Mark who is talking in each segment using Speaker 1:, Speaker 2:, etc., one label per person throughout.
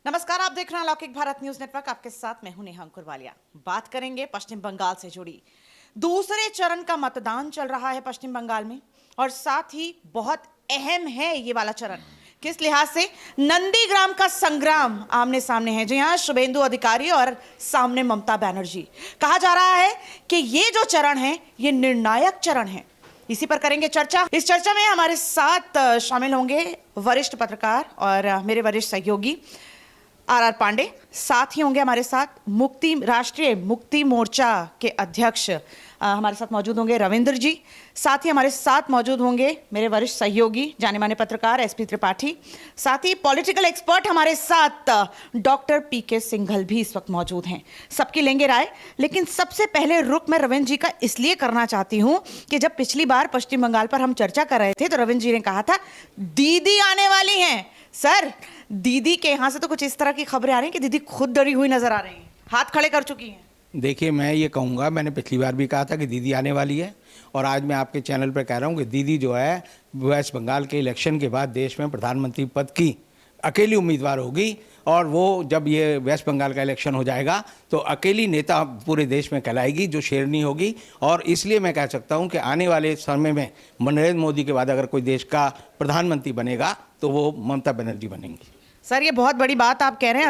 Speaker 1: नमस्कार, आप देख रहे हैं अलौकिक भारत न्यूज नेटवर्क। आपके साथ मैं हूं नेहा अंकुरवालिया। बात करेंगे पश्चिम बंगाल से जुड़ी। दूसरे चरण का मतदान चल रहा है पश्चिम बंगाल में और साथ ही बहुत अहम है ये वाला चरण। किस लिहाज से? नंदीग्राम का संग्राम आमने सामने है। जी हां, शुभेंदु अधिकारी और सामने ममता बनर्जी। कहा जा रहा है कि ये जो चरण है ये निर्णायक चरण है। इसी पर करेंगे चर्चा। इस चर्चा में हमारे साथ शामिल होंगे वरिष्ठ पत्रकार और मेरे वरिष्ठ सहयोगी आर पांडे। साथ ही होंगे हमारे साथ राष्ट्रीय मुक्ति मोर्चा के अध्यक्ष हमारे साथ मौजूद होंगे रविंद्र जी। साथ ही हमारे साथ मौजूद होंगे मेरे वरिष्ठ सहयोगी जाने माने पत्रकार एसपी त्रिपाठी। साथ ही पॉलिटिकल एक्सपर्ट हमारे साथ डॉक्टर पीके सिंघल भी इस वक्त मौजूद हैं। सबकी लेंगे राय, लेकिन सबसे पहले रुख मैं रविंद्र जी का इसलिए करना चाहती हूं कि जब पिछली बार पश्चिम बंगाल पर हम चर्चा कर रहे थे तो रविंद्र जी ने कहा था दीदी आने वाली हैं। सर, दीदी के यहाँ से तो कुछ इस तरह की खबरें आ रही हैं कि दीदी खुद डरी हुई नजर आ रही हैं, हाथ खड़े कर चुकी हैं।
Speaker 2: देखिए, मैं ये कहूँगा, मैंने पिछली बार भी कहा था कि दीदी आने वाली है और आज मैं आपके चैनल पर कह रहा हूँ कि दीदी जो है वेस्ट बंगाल के इलेक्शन के बाद देश में प्रधानमंत्री पद की अकेली उम्मीदवार होगी और वो जब ये वेस्ट बंगाल का इलेक्शन हो जाएगा तो अकेली नेता पूरे देश में कहलाएगी जो शेरनी होगी। और इसलिए मैं कह सकता हूँ कि आने वाले समय में नरेंद्र मोदी के बाद अगर कोई देश का प्रधानमंत्री बनेगा तो वो ममता बनर्जी बनेंगी।
Speaker 1: सर, ये बहुत बड़ी बात आप कह रहे हैं।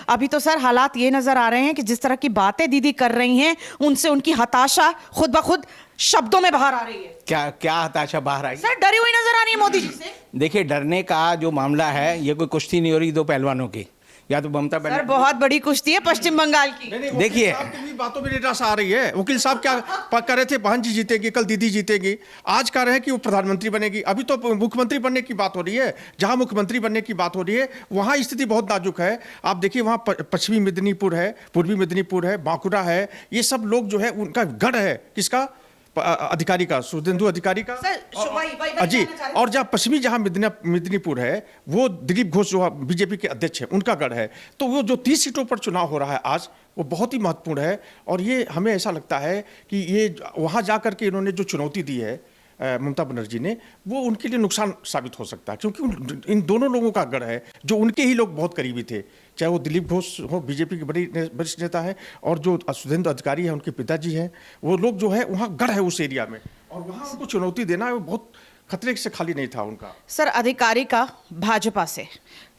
Speaker 1: अभी तो सर हालात ये नजर आ रहे हैं कि जिस तरह की बातें दीदी कर रही हैं उनसे उनकी हताशा खुद ब खुद शब्दों में बाहर आ रही है।
Speaker 2: क्या हताशा बाहर आई?
Speaker 1: सर, डरी हुई नजर आ रही है मोदी जी से।
Speaker 2: देखिए, डरने का जो मामला है ये कोई कुश्ती नहीं हो रही दो पहलवानों की, या तो ममता
Speaker 1: सर बहुत बड़ी कुश्ती है पश्चिम बंगाल की।
Speaker 2: देखिए,
Speaker 3: बातों में निराश आ रही है। वकील साहब क्या कर रहे थे, बहन जी जीतेगी, कल दीदी जीतेगी, आज कह रहे हैं कि वो प्रधानमंत्री बनेगी। अभी तो मुख्यमंत्री बनने की बात हो रही है। जहां मुख्यमंत्री बनने की बात हो रही है वहां स्थिति बहुत नाजुक है। आप देखिए, वहां पश्चिमी मेदिनीपुर है, पूर्वी मेदिनीपुर है, बांकुड़ा है, ये सब लोग जो है उनका गढ़ है। किसका? अधिकारी का, शुभेंदु अधिकारी का। जी, और जहाँ पश्चिमी जहाँ मेदिनीपुर है वो दिलीप घोष जो बीजेपी के अध्यक्ष हैं उनका गढ़ है। तो वो जो 30 सीटों पर चुनाव हो रहा है आज, वो बहुत ही महत्वपूर्ण है। और ये हमें ऐसा लगता है कि ये वहाँ जा करके इन्होंने जो चुनौती दी है ममता बनर्जी ने, वो उनके लिए नुकसान साबित हो सकता है, क्योंकि इन दोनों लोगों का गढ़ है जो उनके ही लोग बहुत करीबी थे। चाहे वो दिलीप घोष हो, बीजेपी के बड़ी वरिष्ठ नेता है, और जो शुभेंदु अधिकारी है उनके पिताजी हैं, वो लोग जो है वहाँ गढ़ है उस एरिया में, और वहाँ उनको चुनौती देना वो बहुत खतरे से खाली नहीं था उनका।
Speaker 1: सर, अधिकारी का भाजपा से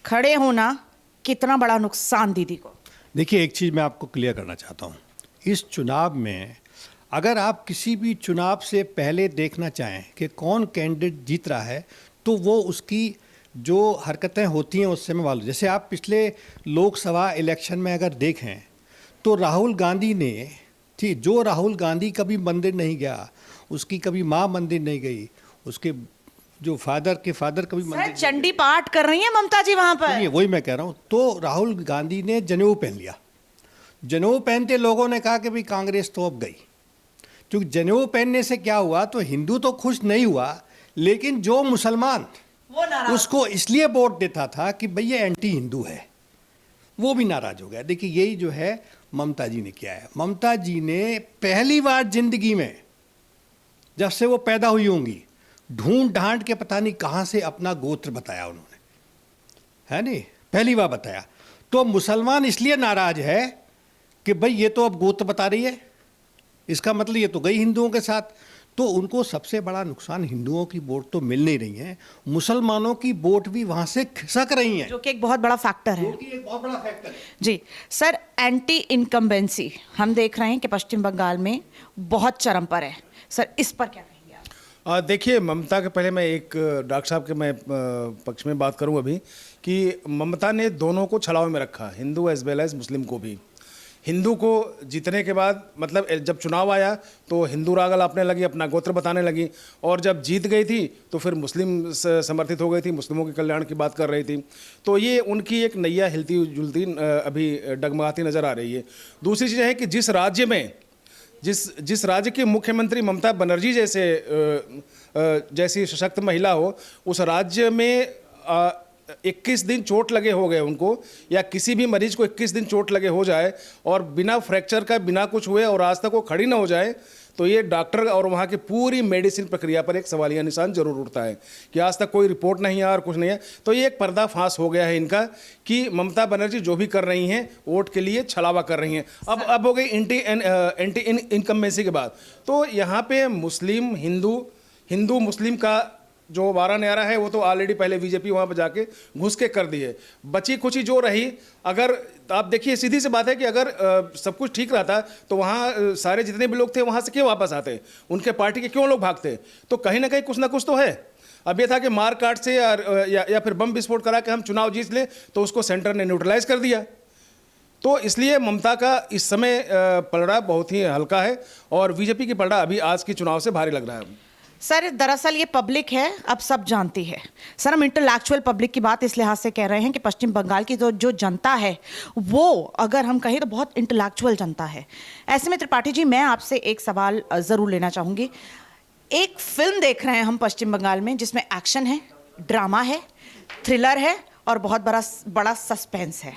Speaker 1: खड़े होना कितना बड़ा नुकसान दीदी को?
Speaker 4: देखिए, एक चीज़ मैं आपको क्लियर करना चाहता हूँ। इस चुनाव में अगर आप किसी भी चुनाव से पहले देखना चाहें कि कौन कैंडिडेट जीत रहा है तो वो उसकी जो हरकतें होती हैं उससे में मालूम। जैसे आप पिछले लोकसभा इलेक्शन में अगर देखें तो राहुल गांधी ने जो राहुल गांधी कभी मंदिर नहीं गया, उसकी कभी माँ मंदिर नहीं गई, उसके जो फादर कभी मंदिर
Speaker 1: चंडी पाठ कर रही हैं ममता जी वहां पर।
Speaker 4: वही मैं कह रहा हूँ। तो राहुल गांधी ने जनेऊ पहन लिया। जनेऊ पहनते लोगों ने कहा कि भाई कांग्रेस तो अब गई। क्योंकि जनेऊ पहनने से क्या हुआ, तो हिंदू तो खुश नहीं हुआ, लेकिन जो मुसलमान उसको इसलिए वोट देता था कि भाई ये एंटी हिंदू है, वो भी नाराज हो गया। देखिए, यही जो है ममता जी ने किया है। ममता जी ने पहली बार जिंदगी में, जब से वो पैदा हुई होंगी, ढूंढ ढांड के पता नहीं कहाँ से अपना गोत्र बताया उन्होंने, है नहीं, पहली बार बताया। तो मुसलमान इसलिए नाराज है कि भाई ये तो अब गोत्र बता रही है, इसका मतलब ये तो गई हिंदुओं के साथ। तो उनको सबसे बड़ा नुकसान, हिंदुओं की वोट तो मिल नहीं रही है, मुसलमानों की वोट भी वहां से खिसक रही है,
Speaker 1: जो कि एक बहुत बड़ा फैक्टर है।
Speaker 4: एक बहुत बड़ा फैक्टर है।
Speaker 1: जी सर, एंटी इनकम्बेंसी हम देख रहे हैं कि पश्चिम बंगाल में बहुत चरम पर है। सर, इस पर क्या कहेंगे आप?
Speaker 5: देखिए, ममता के पहले मैं एक डॉक्टर साहब के मैं पक्ष में बात करूं अभी, कि ममता ने दोनों को छलावे में रखा, हिंदू एज वेल एज मुस्लिम को भी। हिंदू को जीतने के बाद, मतलब जब चुनाव आया तो हिंदू राग अलापने लगी, अपना गोत्र बताने लगी, और जब जीत गई थी तो फिर मुस्लिम समर्थित हो गई थी, मुस्लिमों के कल्याण की बात कर रही थी। तो ये उनकी एक नैया हिलती जुलती अभी डगमगाती नज़र आ रही है। दूसरी चीज़ है कि जिस राज्य में जिस राज्य के मुख्यमंत्री ममता बनर्जी जैसी सशक्त महिला हो, उस राज्य में 21 दिन चोट लगे हो गए उनको, या किसी भी मरीज को 21 दिन चोट लगे हो जाए और बिना फ्रैक्चर का, बिना कुछ हुए, और आज तक वो खड़ी ना हो जाए, तो ये डॉक्टर और वहाँ की पूरी मेडिसिन प्रक्रिया पर एक सवालिया निशान जरूर उठता है कि आज तक कोई रिपोर्ट नहीं है और कुछ नहीं है। तो ये एक पर्दाफाश हो गया है इनका कि ममता बनर्जी जो भी कर रही हैं वोट के लिए छलावा कर रही हैं। अब हो गई एंटी इनकम्बेंसी के बाद। तो यहाँ पे मुस्लिम हिंदू मुस्लिम का जो वारा न्यारा है वो तो ऑलरेडी पहले बीजेपी वहाँ पर जाके घुस के कर दी है। बची खुची जो रही, अगर आप देखिए सीधी सी बात है कि अगर सब कुछ ठीक रहता तो वहाँ सारे जितने भी लोग थे वहाँ से क्यों वापस आते, उनके पार्टी के क्यों लोग भागते। तो कहीं ना कहीं कुछ ना कुछ तो है। अब ये था कि मार काट से या फिर बम विस्फोट करा के हम चुनाव जीत लें, तो उसको सेंटर ने न्यूट्रलाइज कर दिया। तो इसलिए ममता का इस समय पलड़ा बहुत ही हल्का है और बीजेपी की पलड़ा अभी आज के चुनाव से भारी लग रहा है।
Speaker 1: सर दरअसल ये पब्लिक है, अब सब जानती है। सर हम इंटेलेक्चुअल पब्लिक की बात इस लिहाज से कह रहे हैं कि पश्चिम बंगाल की जो जनता है वो अगर हम कहें तो बहुत इंटेलेक्चुअल जनता है। ऐसे में त्रिपाठी जी मैं आपसे एक सवाल ज़रूर लेना चाहूँगी। एक फिल्म देख रहे हैं हम पश्चिम बंगाल में जिसमें एक्शन है, ड्रामा है, थ्रिलर है और बहुत बड़ा सस्पेंस है।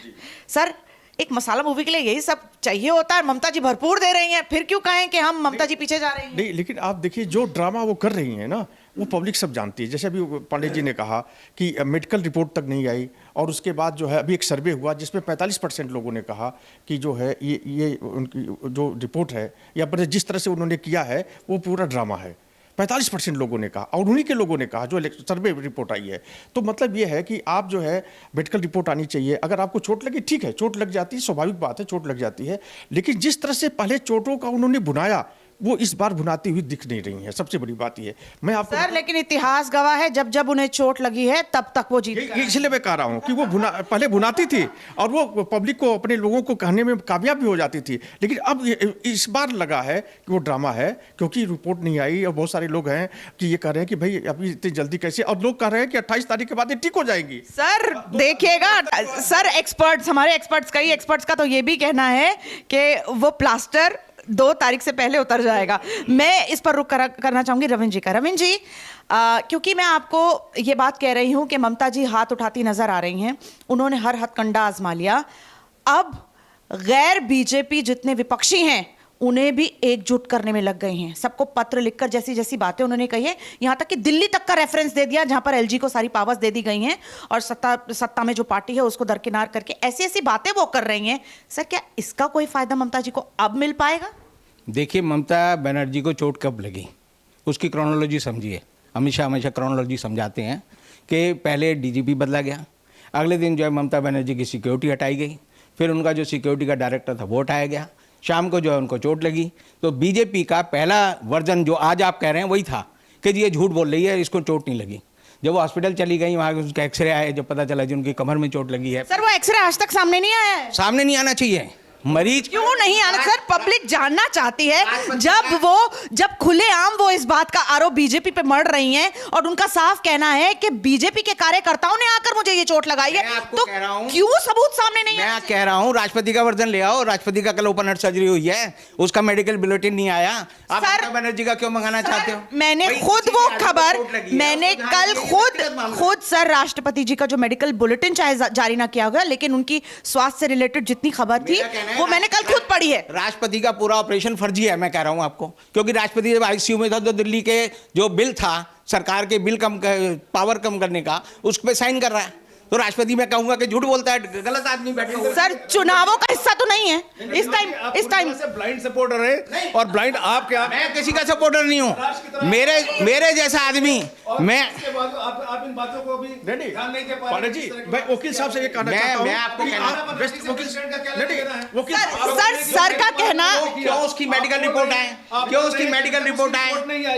Speaker 1: सर एक मसाला मूवी के लिए यही सब चाहिए होता है, ममता जी भरपूर दे रही हैं, फिर क्यों कहें कि हम ममता जी पीछे जा रहे हैं?
Speaker 3: नहीं, लेकिन आप देखिए जो ड्रामा वो कर रही हैं ना, वो पब्लिक सब जानती है। जैसे अभी पांडे जी ने कहा कि मेडिकल रिपोर्ट तक नहीं आई और उसके बाद जो है अभी एक सर्वे हुआ जिसमें 45% लोगों ने कहा कि जो है ये उनकी जो रिपोर्ट है या फिर जिस तरह से उन्होंने किया है वो पूरा ड्रामा है। 45% लोगों ने कहा और उन्हीं के लोगों ने कहा जो सर्वे रिपोर्ट आई है। तो मतलब ये है कि आप जो है मेडिकल रिपोर्ट आनी चाहिए। अगर आपको चोट लगी ठीक है, चोट लग जाती है, स्वाभाविक बात है, चोट लग जाती है, लेकिन जिस तरह से पहले चोटों का उन्होंने बुनाया वो इस बार भुनाती हुई दिख नहीं रही है। सबसे बड़ी बात ये मैं आपको
Speaker 1: सर लेकिन इतिहास गवाह है जब जब उन्हें चोट लगी है तब तक वो जीत गए।
Speaker 3: इसलिए मैं कह रहा हूँ कि वो पहले भुनाती थी और वो पब्लिक को अपने लोगों को कहने में कामयाब भी हो जाती थी, लेकिन अब इस बार लगा है कि वो ड्रामा है क्योंकि रिपोर्ट नहीं आई और बहुत सारे लोग हैं कि ये कह रहे हैं कि भाई अभी इतनी जल्दी कैसे, और लोग कह रहे हैं कि 28 तारीख के बाद ये ठीक हो जाएगी।
Speaker 1: सर देखिएगा सर एक्सपर्ट्स, हमारे एक्सपर्ट्स, कई एक्सपर्ट्स का तो ये भी कहना है कि वो प्लास्टर 2 तारीख से पहले उतर जाएगा। मैं इस पर रुक करना चाहूंगी रविंद्र जी का। रविंद्र जी क्योंकि मैं आपको ये बात कह रही हूं कि ममता जी हाथ उठाती नजर आ रही हैं, उन्होंने हर हथकंडा आजमा लिया, अब गैर बीजेपी जितने विपक्षी हैं उन्हें भी एकजुट करने में लग गए हैं। सबको पत्र लिखकर जैसी जैसी बातें उन्होंने कही है, यहां तक कि दिल्ली तक का रेफरेंस दे दिया जहां पर एलजी को सारी पावर्स दे दी गई हैं और सत्ता में जो पार्टी है उसको दरकिनार करके ऐसी ऐसी बातें वो कर रही हैं। सर क्या इसका कोई फायदा ममता जी को अब मिल पाएगा?
Speaker 2: देखिए ममता बनर्जी को चोट कब लगी उसकी क्रोनोलॉजी समझिए। अमित शाह हमेशा क्रोनोलॉजी समझाते हैं कि पहले डीजीपी बदला गया, अगले दिन जो है ममता बनर्जी की सिक्योरिटी हटाई गई, फिर उनका जो सिक्योरिटी का डायरेक्टर था वो हटाया गया, शाम को जो है उनको चोट लगी। तो बीजेपी का पहला वर्जन जो आज आप कह रहे हैं वही था कि जी ये झूठ बोल रही है, इसको चोट नहीं लगी। जब वो हॉस्पिटल चली गई वहाँ उसका एक्सरे आया, जब पता चला जी उनकी कमर में चोट लगी है।
Speaker 1: सर वो एक्सरे आज तक सामने नहीं आया है।
Speaker 2: सामने नहीं आना चाहिए, मरीज
Speaker 1: क्यों नहीं आना? सर पब्लिक जानना चाहती है जब खुलेआम वो इस बात का आरोप बीजेपी पे मढ़ रही हैं और उनका साफ कहना है कि बीजेपी के कार्यकर्ताओं ने आकर मुझे ये चोट लगाई है, तो क्यों सबूत सामने नहीं आया?
Speaker 2: मैं कह रहा हूँ राष्ट्रपति का वर्जन ले आओ। राष्ट्रपति का कल ओपन हार्ट सर्जरी हुई है, उसका मेडिकल बुलेटिन नहीं आया। आप ममता बनर्जी का क्यों मंगाना चाहते हो?
Speaker 1: मैंने खुद वो खबर, मैंने कल खुद सर राष्ट्रपति जी का जो मेडिकल बुलेटिन चाहे जारी ना किया गया, लेकिन उनकी स्वास्थ्य से रिलेटेड जितनी खबर थी वो मैंने कल खुद पढ़ी है।
Speaker 2: राष्ट्रपति का पूरा ऑपरेशन फर्जी है, मैं कह रहा हूं आपको, क्योंकि राष्ट्रपति जब आईसीयू में था तो दिल्ली के जो बिल था सरकार के बिल पावर कम करने का, उस पर साइन कर रहा है। तो राष्ट्रपति मैं कहूंगा कि झूठ बोलता है, गलत आदमी बैठे हुए।
Speaker 1: सर चुनावों का हिस्सा तो नहीं है इस टाइम
Speaker 5: से ब्लाइंड सपोर्टर है और ब्लाइंड आप क्या?
Speaker 2: मैं किसी का सपोर्टर नहीं हूं, मेरे जैसा आदमी मैं
Speaker 5: आप इन बातों को भी ध्यान नहीं दे पा रहे
Speaker 3: जी। मैं वकील साहब से ये कहना चाहता हूं,
Speaker 2: मैं आपको
Speaker 1: सर का कहना
Speaker 2: क्यों उसकी मेडिकल रिपोर्ट आए, क्यों उसकी मेडिकल रिपोर्ट आए,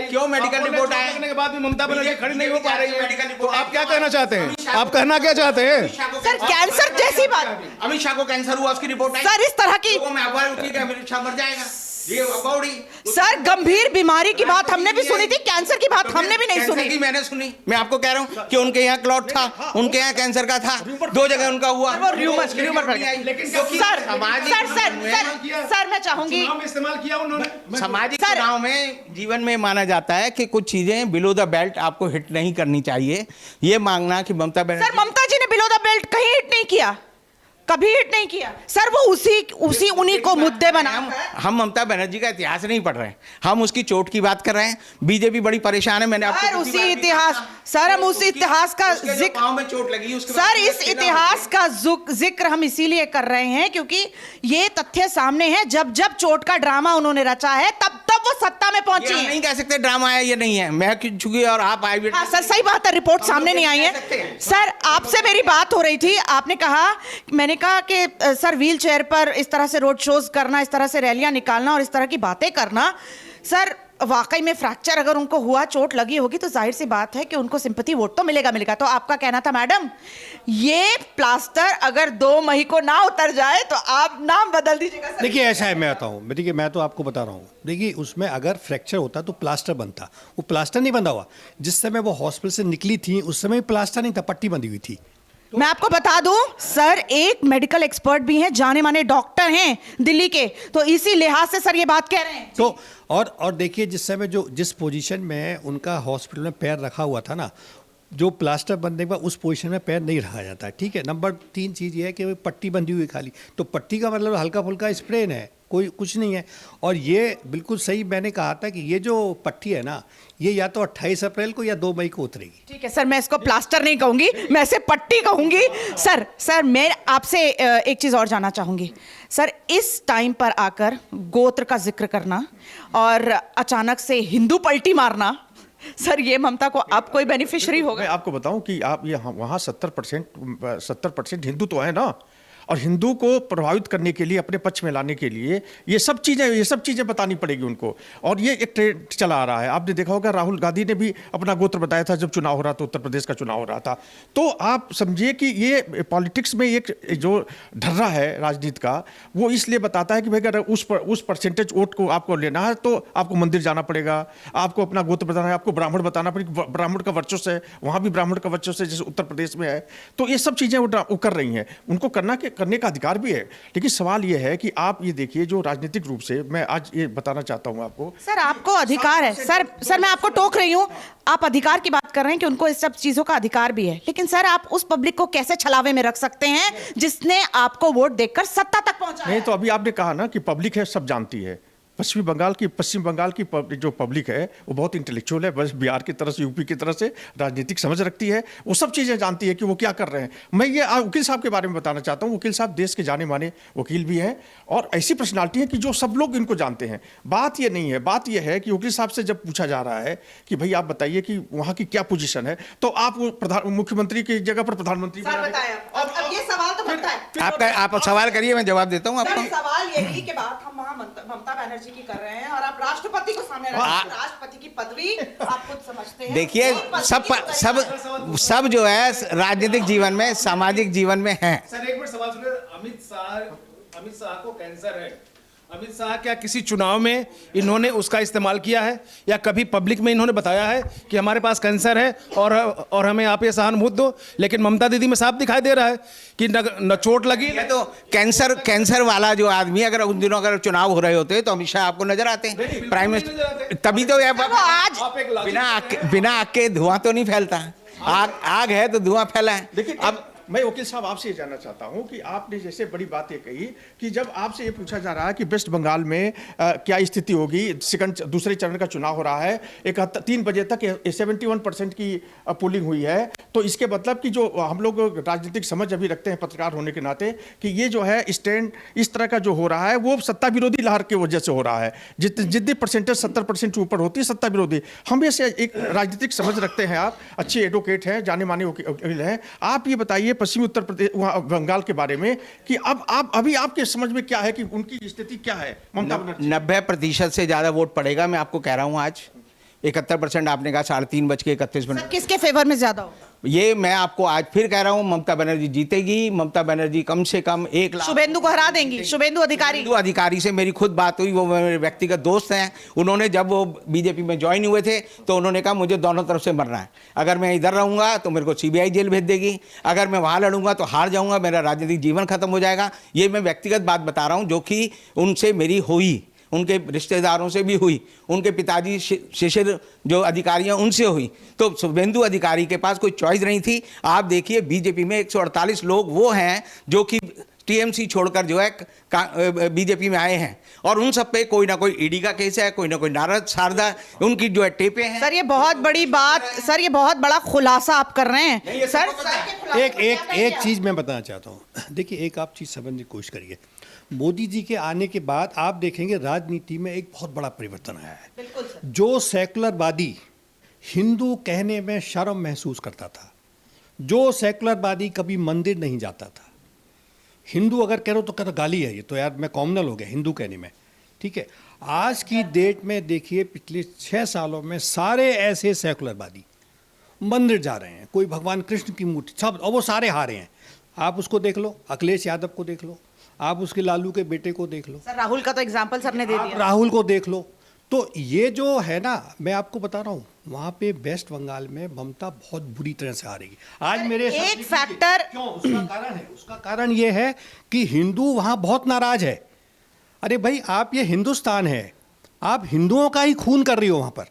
Speaker 2: क्यों मेडिकल रिपोर्ट आए
Speaker 5: के बाद भी ममता बनर्जी खड़ी नहीं हो पा रही है, तो आप क्या कहना चाहते हैं? आप कहना क्या चाहते हैं?
Speaker 1: सर कैंसर जैसी बात,
Speaker 2: अमित शाह को कैंसर हुआ, उसकी रिपोर्ट आई।
Speaker 1: सर इस तरह की
Speaker 2: अमित शाह मर जाएगा, ये
Speaker 1: सर गंभीर बीमारी की बात हमने भी सुनी थी, कैंसर की बात हमने भी नहीं सुनी।
Speaker 2: मैंने सुनी, मैं आपको कह रहा हूँ कि उनके यहाँ क्लॉट था, उनके यहाँ कैंसर का था, 2 जगह उनका हुआ।
Speaker 1: सर मैं चाहूंगी,
Speaker 5: इस्तेमाल किया उन्होंने
Speaker 2: सामाजिक चुनाव में जीवन में माना जाता है कि कुछ चीजें बिलो द बेल्ट आपको हिट नहीं करनी चाहिए। ये मांगना कि ममता बनर्जी,
Speaker 1: सर ममता जी ने बिलो द बेल्ट कहीं हिट नहीं किया, कभी हिट नहीं किया सर। वो उसी उन्हीं को मुद्दे बना।
Speaker 2: हम ममता बनर्जी का इतिहास नहीं पढ़ रहे हैं, हम उसकी चोट की बात कर रहे हैं। बीजेपी बड़ी परेशान है। मैंने
Speaker 1: सर
Speaker 2: आपको
Speaker 1: उसी इतिहास, सर हम उस इतिहास का जिक्र,
Speaker 2: पाँव में चोट लगी उसके
Speaker 1: सर इस इतिहास का जिक्र हम इसीलिए कर रहे हैं क्योंकि ये तथ्य सामने है। जब जब चोट का ड्रामा उन्होंने रचा है तब तब वो सत्ता में पहुंची है।
Speaker 2: नहीं कह सकते ड्रामा है ये नहीं है। मैं चूंकि और आप आई
Speaker 1: हाँ सर सही बात है, रिपोर्ट सामने नहीं आई है। सर आपसे मेरी बात हो रही थी, आपने कहा, मैंने कहा कि सर व्हील चेयर पर इस तरह से रोड शोज करना, इस तरह से रैलियां निकालना और इस तरह की बातें करना, सर वाकई में फ्रैक्चर अगर उनको हुआ, चोट लगी होगी तो जाहिर सी बात है कि उनको सिंपैथी वोट तो मिलेगा। तो आपका कहना था मैडम ये प्लास्टर अगर 2 मई को ना उतर जाए तो आप नाम बदल दीजिएगा सर।
Speaker 4: देखिए ऐसा है, मैं बताऊँ, देखिए मैं तो आपको बता रहा हूँ, देखिए उसमें अगर फ्रैक्चर होता तो प्लास्टर बनता, वो प्लास्टर नहीं बंधा हुआ। जिस समय वो हॉस्पिटल से निकली थी उस समय प्लास्टर नहीं था, पट्टी बंधी हुई थी।
Speaker 1: मैं आपको बता दूं सर, एक मेडिकल एक्सपर्ट भी हैं, जाने माने डॉक्टर हैं दिल्ली के, तो इसी लिहाज से सर ये बात कह रहे हैं।
Speaker 4: तो और देखिए जिस समय जिस पोजीशन में उनका हॉस्पिटल में पैर रखा हुआ था ना, जो प्लास्टर बनने के बाद उस पोजीशन में पैर नहीं रखा जाता है, ठीक है। नंबर 3 चीज़ ये है कि वो पट्टी बंधी हुई खाली, तो पट्टी का मतलब हल्का फुल्का स्प्रेन है, कोई कुछ नहीं है। और ये बिल्कुल सही मैंने कहा था कि ये जो पट्टी है ना, ये या तो 28 अप्रैल को या 2 मई को उतरेगी।
Speaker 1: ठीक है सर, मैं इसको प्लास्टर नहीं कहूंगी, मैं इसे पट्टी कहूंगी। सर मैं आपसे एक चीज और जानना चाहूंगी सर, इस टाइम पर आकर गोत्र का जिक्र करना और अचानक से हिंदू पलटी मारना, सर ये ममता को अब कोई बेनिफिशियरी होगा?
Speaker 3: मैं आपको बताऊं कि आप ये वहाँ 70% हिंदू तो है ना, और हिंदू को प्रभावित करने के लिए, अपने पक्ष में लाने के लिए ये सब चीज़ें बतानी पड़ेगी उनको। और ये एक ट्रेंड चला आ रहा है। आपने देखा होगा राहुल गांधी ने भी अपना गोत्र बताया था जब चुनाव हो रहा था, उत्तर प्रदेश का चुनाव हो रहा था। तो आप समझिए कि ये पॉलिटिक्स में एक जो ढर्रा है राजनीति का, वो इसलिए बताता है कि भाई अगर उस परसेंटेज वोट को आपको लेना है तो आपको मंदिर जाना पड़ेगा, आपको अपना गोत्र बताना है, आपको ब्राह्मण बताना पड़ेगा, ब्राह्मण का वर्चस्व है, वहाँ भी ब्राह्मण का वर्चस्व है जैसे उत्तर प्रदेश में है। तो ये सब चीज़ें वो कर रही हैं, उनको करने का अधिकार भी है। लेकिन सवाल यह है कि आप ये देखिए जो राजनीतिक रूप से, मैं आज ये बताना चाहता हूं आपको,
Speaker 1: सर आपको अधिकार है। सर मैं आपको टोक रही हूं, आप अधिकार की बात कर रहे हैं कि उनको इस सब चीजों का अधिकार भी है, लेकिन सर आप उस पब्लिक को कैसे छलावे में रख सकते हैं जिसने आपको वोट देकर सत्ता तक पहुंचाया?
Speaker 3: नहीं तो अभी आपने कहा ना कि पब्लिक है, सब जानती है। पश्चिम बंगाल की जो पब्लिक है वो बहुत इंटेलेक्चुअल है, बस बिहार की तरह से, यूपी की तरह से राजनीतिक समझ रखती है, वो सब चीज़ें जानती है कि वो क्या कर रहे हैं। मैं ये वकील साहब के बारे में बताना चाहता हूँ। वकील साहब देश के जाने माने वकील भी हैं और ऐसी पर्सनालिटी है कि जो सब लोग इनको जानते हैं। बात ये नहीं है, बात ये है कि वकील साहब से जब पूछा जा रहा है कि भाई आप बताइए कि वहाँ की क्या पोजीशन है, तो आप मुख्यमंत्री की जगह पर प्रधानमंत्री
Speaker 1: अब ये सवाल तो बनता है।
Speaker 2: आप सवाल करिए, मैं जवाब देता हूँ आपको।
Speaker 1: सवाल यही कि बात हम वहाँ ममता बनर्जी की कर रहे हैं और आप राष्ट्रपति को सामने रखते हैं। राष्ट्रपति की पदवी आप खुद समझते हैं।
Speaker 2: देखिए सब जो है राजनीतिक जीवन में, सामाजिक जीवन में है।
Speaker 5: सर एक मिनट सवाल सुनिए। अमित शाह को कैंसर है, अमित शाह क्या किसी चुनाव में इन्होंने उसका इस्तेमाल किया है या कभी पब्लिक में इन्होंने बताया है कि हमारे पास कैंसर है और हमें आप ये सहानुभूति दो? लेकिन ममता दीदी में साफ दिखाई दे रहा है कि न चोट लगी।
Speaker 2: तो कैंसर वाला जो आदमी अगर उन दिनों अगर चुनाव हो रहे होते तो अमित शाह आपको नजर आते हैं प्राइम मिनिस्टर। तभी तो आज बिना आग के धुआं तो नहीं फैलता। आग है तो धुआं फैला है।
Speaker 3: लेकिन अब मैं वकील साहब आपसे ये जानना चाहता हूं कि आपने जैसे बड़ी बात ये कही कि जब आपसे ये पूछा जा रहा है कि वेस्ट बंगाल में क्या स्थिति होगी, दूसरे चरण का चुनाव हो रहा है, 3 बजे तक 71% की पोलिंग हुई है, तो इसके मतलब कि जो हम लोग राजनीतिक समझ अभी रखते हैं पत्रकार होने के नाते कि ये जो है स्टैंड इस तरह का जो हो रहा है वो सत्ता विरोधी लहर की वजह से हो रहा है। जितनी परसेंटेज 70% से ऊपर होती है सत्ता विरोधी। हम ऐसे एक राजनीतिक समझ रखते हैं, आप अच्छे एडवोकेट हैं, जाने माने वकील हैं, आप ये बताइए पश्चिमी उत्तर प्रदेश वहाँ बंगाल के बारे में कि अब अभी आपके समझ में क्या है कि उनकी स्थिति क्या है? ममता बनर्जी
Speaker 2: 90% से ज्यादा वोट पड़ेगा। मैं आपको कह रहा हूँ आज 71% आपने कहा, 3:31
Speaker 1: किसके फेवर में ज्यादा होगा?
Speaker 2: ये मैं आपको आज फिर कह रहा हूं, ममता बनर्जी जीतेगी। ममता बनर्जी कम से कम 1 लाख।
Speaker 1: शुभेंदु को हरा देंगी। शुभेंदु अधिकारी
Speaker 2: से मेरी खुद बात हुई, वो मेरे व्यक्तिगत दोस्त हैं। उन्होंने जब वो बीजेपी में ज्वाइन हुए थे तो उन्होंने कहा मुझे दोनों तरफ से मरना है। अगर मैं इधर रहूंगा तो मेरे को CBI जेल भेज देगी, अगर मैं वहां लड़ूंगा तो हार जाऊंगा, मेरा राजनीतिक जीवन खत्म हो जाएगा। ये मैं व्यक्तिगत बात बता रहा हूँ जो कि उनसे मेरी हुई, उनके रिश्तेदारों से भी हुई, उनके पिताजी शिशिर जो अधिकारी हैं उनसे हुई। तो शुभेंदु अधिकारी के पास कोई चॉइस नहीं थी। आप देखिए बीजेपी में 148 लोग वो हैं जो कि टीएमसी छोड़कर जो है बीजेपी में आए हैं, और उन सब पे कोई ना कोई ईडी का केस है, कोई ना कोई नाराज शारदा उनकी जो है टेपे हैं।
Speaker 1: सर ये बहुत बड़ी बात, सर ये बहुत बड़ा खुलासा आप कर रहे हैं
Speaker 2: ये
Speaker 1: सर।
Speaker 2: सबको पता है।
Speaker 4: एक चीज मैं बताना चाहता हूँ। देखिए, एक आप चीज समझने की कोशिश करिए। मोदी जी के आने के बाद आप देखेंगे राजनीति में एक बहुत बड़ा परिवर्तन आया है।
Speaker 1: बिल्कुल सर।
Speaker 4: जो सेकुलरवादी हिंदू कहने में शर्म महसूस करता था, जो सेकुलरवादी कभी मंदिर नहीं जाता था, हिंदू अगर कह रहे हो तो कहता गाली है, ये तो यार मैं कॉमनल हो गया हिंदू कहने में, ठीक है। आज की डेट में देखिए, पिछले 6 सालों में सारे ऐसे सेकुलरवादी मंदिर जा रहे हैं, कोई भगवान कृष्ण की मूर्ति, सब, और वो सारे हारे हैं। आप उसको देख लो, अखिलेश यादव को देख लो, आप उसके लालू के बेटे को देख लो,
Speaker 1: सर राहुल का तो एग्जाम्पल सर ने दे
Speaker 4: आप
Speaker 1: दिया।
Speaker 4: राहुल को देख लो। तो ये जो है ना, मैं आपको बता रहा हूँ, वहाँ पे वेस्ट बंगाल में ममता बहुत बुरी तरह से आ रही है। आज मेरे
Speaker 1: एक
Speaker 4: साथ
Speaker 1: फैक्टर-
Speaker 4: क्यों, उसका कारण है, उसका कारण ये है कि हिंदू वहाँ बहुत नाराज है। अरे भाई, आप ये हिंदुस्तान है, आप हिंदुओं का ही खून कर रही हो वहाँ पर।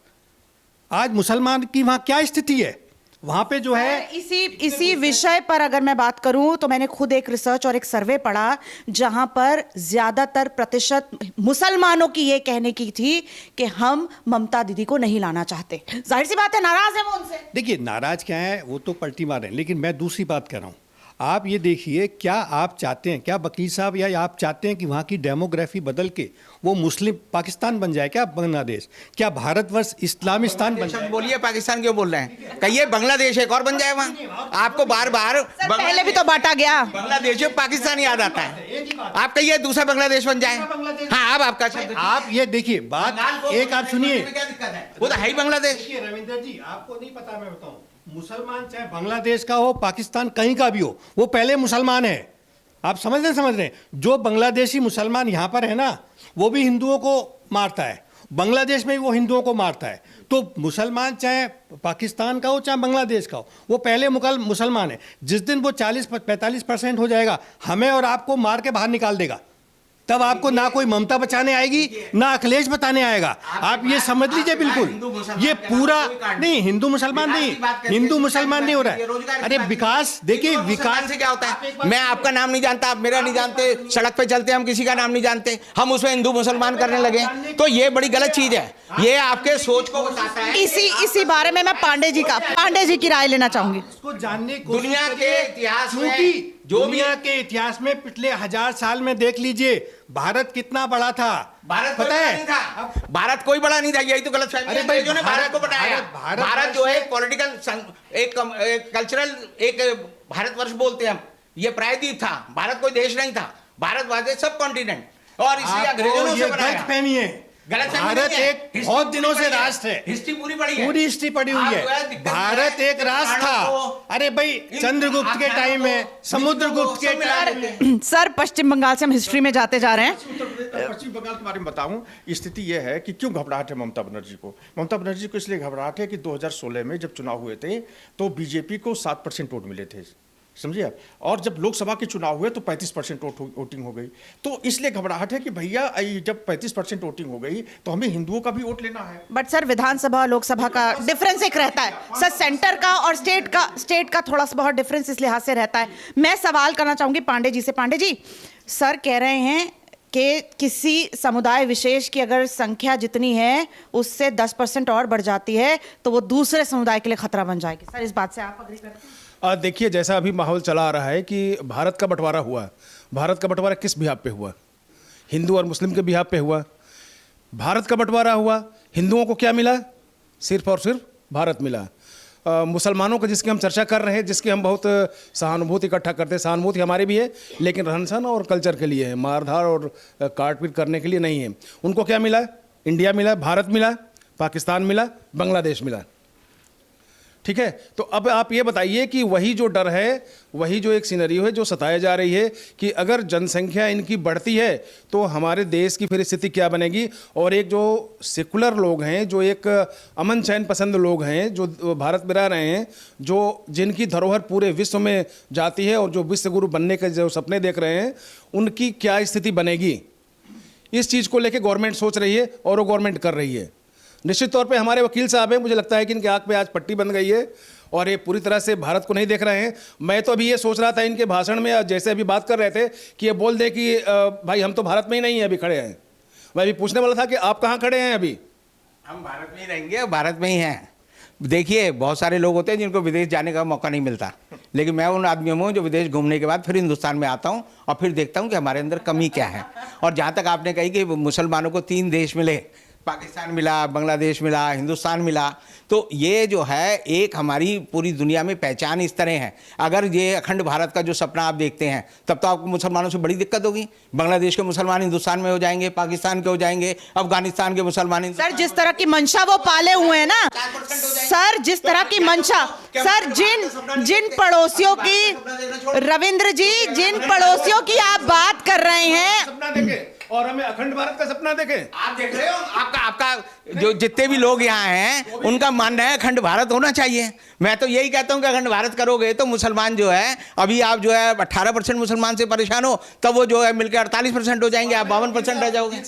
Speaker 4: आज मुसलमान की वहाँ क्या स्थिति है वहाँ पे जो है।
Speaker 1: इसी विषय पर अगर मैं बात करूं तो मैंने खुद एक रिसर्च और एक सर्वे पढ़ा जहां पर ज्यादातर प्रतिशत मुसलमानों की ये कहने की थी कि हम ममता दीदी को नहीं लाना चाहते। जाहिर सी बात है नाराज है वो उनसे।
Speaker 4: देखिए, नाराज क्या है, वो तो पलटी मार रहे हैं, लेकिन मैं दूसरी बात कह रहा हूँ। आप ये देखिए, क्या आप चाहते हैं, क्या वकील साहब, या आप चाहते हैं कि वहाँ की डेमोग्राफी बदल के वो मुस्लिम पाकिस्तान बन जाए? क्या बांग्लादेश, क्या भारतवर्ष इस्लामिस्तान बन जाए?
Speaker 2: बोलिए पाकिस्तान क्यों बोल रहे हैं? कहिए बांग्लादेश एक और बन जाए वहाँ। आपको बार बार
Speaker 1: पहले भी तो बांटा गया।
Speaker 2: बांग्लादेश में पाकिस्तान याद आता है। आप कहिए दूसरा बांग्लादेश बन जाए। हाँ, अब आपका शब्द।
Speaker 4: आप ये देखिए बात, एक आप सुनिए,
Speaker 2: क्या दिक्कत है? वो तो है ही बांग्लादेश।
Speaker 4: देखिए रविंदर जी, आपको नहीं पता, मैं बताऊं, मुसलमान चाहे बांग्लादेश का हो, पाकिस्तान कहीं का भी हो, वो पहले मुसलमान है। आप समझ रहे हैं? जो बांग्लादेशी मुसलमान यहाँ पर है ना, वो भी हिंदुओं को मारता है, बांग्लादेश में भी वो हिंदुओं को मारता है। तो मुसलमान चाहे पाकिस्तान का हो चाहे बांग्लादेश का हो, वो पहले मुसलमान है। जिस दिन वो 40-45% हो जाएगा, हमें और आपको मार के बाहर निकाल देगा। तब आपको ना कोई ममता बचाने आएगी, ना अखिलेश बताने आएगा। आप ये समझ लीजिए, बिल्कुल ये पूरा नहीं, हिंदू मुसलमान नहीं, हिंदू मुसलमान नहीं हो रहा है। अरे विकास, देखिए विकास
Speaker 2: से क्या होता है? मैं आपका नाम नहीं जानता, आप मेरा नहीं जानते, सड़क पे चलते हम किसी का नाम नहीं जानते, हम उसमें हिंदू मुसलमान करने लगे, तो ये बड़ी गलत चीज है। ये आपके सोच को बताता है।
Speaker 1: इसी बारे में मैं पांडे जी की राय लेना चाहूंगी।
Speaker 4: इसको जानने को
Speaker 2: दुनिया के इतिहास में
Speaker 4: जो दुनिया के इतिहास में पिछले 1000 साल में देख लीजिए, भारत कितना बड़ा था।
Speaker 2: भारत
Speaker 4: पता
Speaker 2: कोई बड़ा
Speaker 4: है?
Speaker 2: नहीं था। भारत कोई बड़ा नहीं था, यही तो गलत फहमी है।
Speaker 4: अरे भाई,
Speaker 2: अंग्रेजों ने भारत को बनाया।
Speaker 4: भारत-
Speaker 2: भारत जो है पॉलिटिकल एक कल्चरल एक भारतवर्ष बोलते हैं हम, ये प्रायद्वीप था, भारत कोई देश नहीं था। भारत वाज सब कॉन्टिनेंट, और इसलिए अंग्रेजों ने
Speaker 4: आपको
Speaker 2: उसे
Speaker 4: ये
Speaker 2: बनाया।
Speaker 4: गलतफहमी है। भारत एक बहुत दिनों से राष्ट्र है,
Speaker 2: हिस्ट्री पूरी पड़ी है,
Speaker 4: पूरी हिस्ट्री पड़ी हुई है। भारत एक राष्ट्र था। अरे भाई, चंद्रगुप्त के टाइम में, समुद्रगुप्त के टाइम में।
Speaker 1: सर पश्चिम बंगाल से हम हिस्ट्री में जाते जा रहे हैं।
Speaker 3: पश्चिम बंगाल के बारे में बताऊं, स्थिति यह है कि क्यों घबराहट है ममता बनर्जी को। ममता बनर्जी को इसलिए घबराहट है कि 2016 में जब चुनाव हुए थे तो बीजेपी को 7% वोट मिले थे, समझिए आप, और जब लोकसभा के चुनाव हुए तो 35% वोटिंग हो गई। तो इसलिए घबराहट है कि भैया जब 35% वोटिंग हो गई तो हमें हिंदुओं का भी वोट लेना है।
Speaker 1: बट सर विधानसभा और लोकसभा का डिफरेंस एक रहता है सर, सेंटर का और स्टेट का थोड़ा सा बहुत डिफरेंस इस लिहाज से रहता है। मैं सवाल करना चाहूंगी पांडे जी से। पांडे जी, सर कह रहे हैं कि किसी समुदाय विशेष की अगर संख्या जितनी है उससे 10% और बढ़ जाती है तो वो दूसरे समुदाय के लिए खतरा बन जाएगी। सर इस बात से आप अग्री करते हैं?
Speaker 5: देखिए, जैसा अभी माहौल चला आ रहा है कि भारत का बंटवारा हुआ, भारत का बंटवारा किस बिहाफ पे हुआ? हिंदू और मुस्लिम के बिहाफ पे हुआ। भारत का बंटवारा हुआ, हिंदुओं को क्या मिला? सिर्फ और सिर्फ भारत मिला। मुसलमानों को जिसकी हम चर्चा कर रहे हैं, जिसकी हम बहुत सहानुभूति इकट्ठा करते हैं, सहानुभूति हमारी भी है, लेकिन रहन सहन और कल्चर के लिए है, मारधार और काटपीट करने के लिए नहीं है। उनको क्या मिला? इंडिया मिला, भारत मिला, पाकिस्तान मिला, बांग्लादेश मिला। ठीक है, तो अब आप ये बताइए कि वही जो डर है, वही जो एक सिनेरियो है जो सताया जा रही है कि अगर जनसंख्या इनकी बढ़ती है तो हमारे देश की फिर स्थिति क्या बनेगी। और एक जो सेकुलर लोग हैं, जो एक अमन चैन पसंद लोग हैं, जो भारत में रह रहे हैं, जो जिनकी धरोहर पूरे विश्व में जाती है और जो विश्व गुरु बनने के जो सपने देख रहे हैं, उनकी क्या स्थिति बनेगी, इस चीज़ को लेकर गवर्नमेंट सोच रही है और वो गवर्नमेंट कर रही है। निश्चित तौर पे हमारे वकील साहब हैं, मुझे लगता है कि इनके आंख पे आज पट्टी बन गई है और ये पूरी तरह से भारत को नहीं देख रहे हैं। मैं तो अभी ये सोच रहा था इनके भाषण में, जैसे अभी बात कर रहे थे, कि ये बोल दे कि भाई हम तो भारत में ही नहीं है, अभी खड़े हैं। मैं अभी पूछने वाला था कि आप कहाँ खड़े हैं अभी?
Speaker 2: हम भारत में ही रहेंगे, भारत में ही हैं। देखिए, बहुत सारे लोग होते हैं जिनको विदेश जाने का मौका नहीं मिलता, लेकिन मैं उन आदमियों में हूँ जो विदेश घूमने के बाद फिर हिंदुस्तान में आता हूँ और फिर देखता हूँ कि हमारे अंदर कमी क्या है। और जहाँ तक आपने कही कि मुसलमानों को 3 देश मिले, पाकिस्तान मिला, बांग्लादेश मिला, हिंदुस्तान मिला, तो ये जो है एक हमारी पूरी दुनिया में पहचान इस तरह है। अगर ये अखंड भारत का जो सपना आप देखते हैं, तब तो आपको मुसलमानों से बड़ी दिक्कत होगी। बांग्लादेश के मुसलमान हिंदुस्तान में हो जाएंगे, पाकिस्तान के हो जाएंगे, अफगानिस्तान के मुसलमान।
Speaker 1: सर जिस तरह की मंशा वो पाले हुए हैं ना, सर जिस तरह की मंशा, सर जिन पड़ोसियों की, रविंद्र जी, जिन पड़ोसियों की आप बात कर रहे हैं,
Speaker 5: सपना देखें और हमें अखंड भारत का सपना देखें।
Speaker 2: आप देख रहे हो, आपका जो जितने भी लोग यहाँ हैं उनका मानना है अखंड भारत होना चाहिए। मैं तो यही कहता हूँ कि अखंड भारत करोगे तो मुसलमान जो है, अभी आप जो है 18% मुसलमान से परेशान हो, तब वो जो है मिलकर 48% हो जाएंगे, आप 52% रह जाओगे।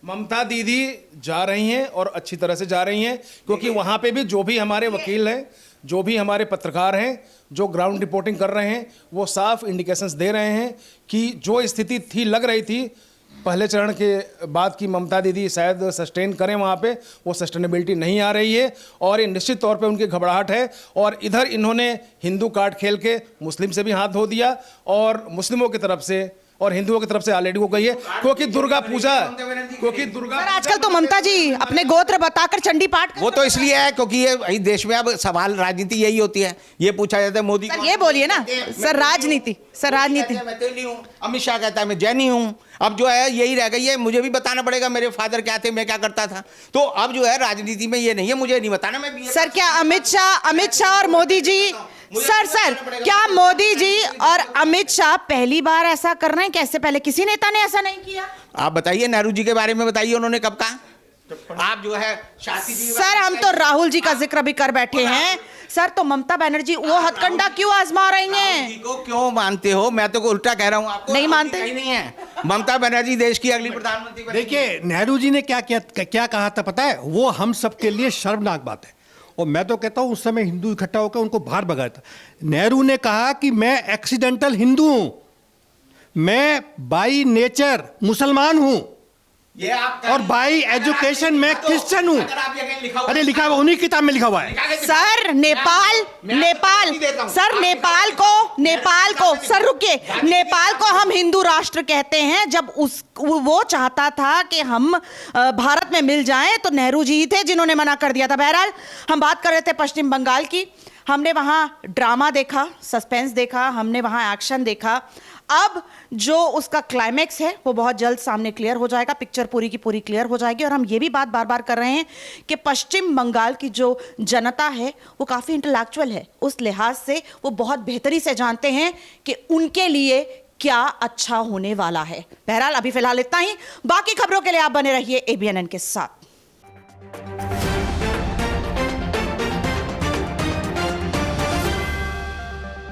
Speaker 5: ममता दीदी जा रही हैं और अच्छी तरह से जा रही हैं, क्योंकि वहाँ पे भी जो भी हमारे वकील हैं, जो भी हमारे पत्रकार हैं, जो ग्राउंड रिपोर्टिंग कर रहे हैं, वो साफ इंडिकेशंस दे रहे हैं कि जो स्थिति थी, लग रही थी पहले चरण के बाद की ममता दीदी शायद सस्टेन करें, वहाँ पे वो सस्टेनेबिलिटी नहीं आ रही है और ये निश्चित तौर पे उनकी घबराहट है। और इधर इन्होंने हिंदू कार्ड खेल के मुस्लिम से भी हाथ धो दिया और मुस्लिमों की तरफ से और हिंदुओं की तरफ से ऑलरेडी हो गई है, क्योंकि दुर्गा पूजा, क्योंकि दुर्गा
Speaker 1: सर आजकल तो ममता जी अपने गोत्र बताकर चंडी पाठ
Speaker 2: वो तो इसलिए है क्योंकि ये देश में अब सवाल राजनीति यही होती है। ये पूछा जाता है मोदी,
Speaker 1: सर ये बोलिए ना, सर राजनीति, सर राजनीति।
Speaker 2: मैं तेली हूँ, अमित शाह कहता है मैं जैनी हूँ। अब जो है यही रह गई है, मुझे भी बताना पड़ेगा मेरे फादर क्या थे, मैं क्या करता था। तो अब जो है राजनीति में ये नहीं है, मुझे नहीं बताना। मैं
Speaker 1: सर क्या अमित शाह और मोदी जी, सर क्या मोदी जी और अमित शाह पहली बार ऐसा कर रहे हैं? कैसे पहले किसी नेता ने ऐसा नहीं किया?
Speaker 2: आप बताइए, नेहरू जी के बारे में बताइए, उन्होंने कब कहा? आप जो है शास्त्री जी,
Speaker 1: सर हम तो राहुल जी का जिक्र भी कर बैठे हैं। सर तो ममता बनर्जी वो हथकंडा क्यों आजमा रही हैं?
Speaker 2: को क्यों मानते हो? मैं तो उल्टा कह रहा हूँ आपको,
Speaker 1: नहीं मानते?
Speaker 2: कहीं नहीं है। ममता बनर्जी देश की अगली प्रधानमंत्री बनेगी।
Speaker 4: देखिए, नेहरू जी ने क्या कहा था पता है? वो हम सबके लिए शर्मनाक बात है। और मैं तो कहता हूँ उस समय हिंदू इकट्ठा होकर उनको बाहर भगाया था। नेहरू ने कहा कि मैं एक्सीडेंटल हिंदू हूं, मैं बाई नेचर मुसलमान हूं
Speaker 2: ये आप
Speaker 4: और बाई एजुकेशन मैं क्रिश्चियन हूं। अरे लिखा हुआ, उन्हीं किताब में लिखा हुआ है।
Speaker 1: सर नेपाल सर नेपाल को सर रुकिए, नेपाल को हम हिंदू राष्ट्र कहते हैं। जब वो चाहता था कि हम भारत में मिल जाएं तो नेहरू जी ही थे जिन्होंने मना कर दिया था। बहरहाल हम बात कर रहे थे पश्चिम बंगाल की। हमने वहां ड्रामा देखा, सस्पेंस देखा, हमने वहां एक्शन देखा। अब जो उसका क्लाइमेक्स है वो बहुत जल्द सामने क्लियर हो जाएगा, पिक्चर पूरी की पूरी क्लियर हो जाएगी। और हम ये भी बात बार बार कर रहे हैं कि पश्चिम बंगाल की जो जनता है वो काफ़ी इंटेलेक्चुअल है, उस लिहाज से वो बहुत बेहतरी से जानते हैं कि उनके लिए क्या अच्छा होने वाला है। बहरहाल अभी फिलहाल इतना ही, बाकी खबरों के लिए आप बने रहिए ABNN के साथ।